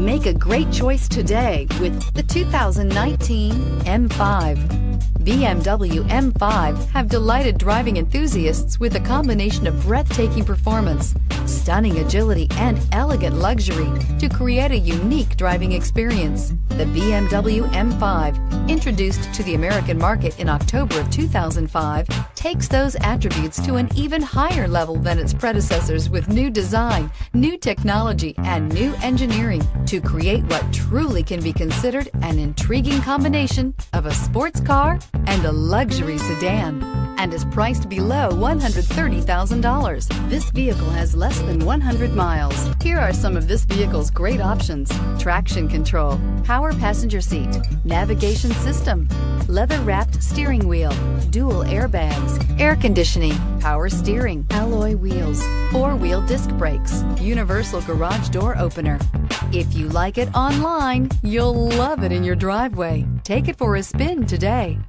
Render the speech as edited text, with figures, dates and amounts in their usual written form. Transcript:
Make a great choice today with the 2019 M5. BMW M5 have delighted driving enthusiasts with a combination of breathtaking performance, stunning agility, and elegant luxury to create a unique driving experience. The BMW M5, introduced to the American market in October of 2005, takes those attributes to an even higher level than its predecessors with new design, new technology, and new engineering to create what truly can be considered an intriguing combination of a sports car and a luxury sedan, and is priced below $130,000. This vehicle has less than 100 miles. Here are some of this vehicle's great options: traction control, power passenger seat, navigation system, leather-wrapped steering wheel, dual airbags, air conditioning, power steering, alloy wheels, four-wheel disc brakes, universal garage door opener. If you like it online, you'll love it in your driveway. Take it for a spin today.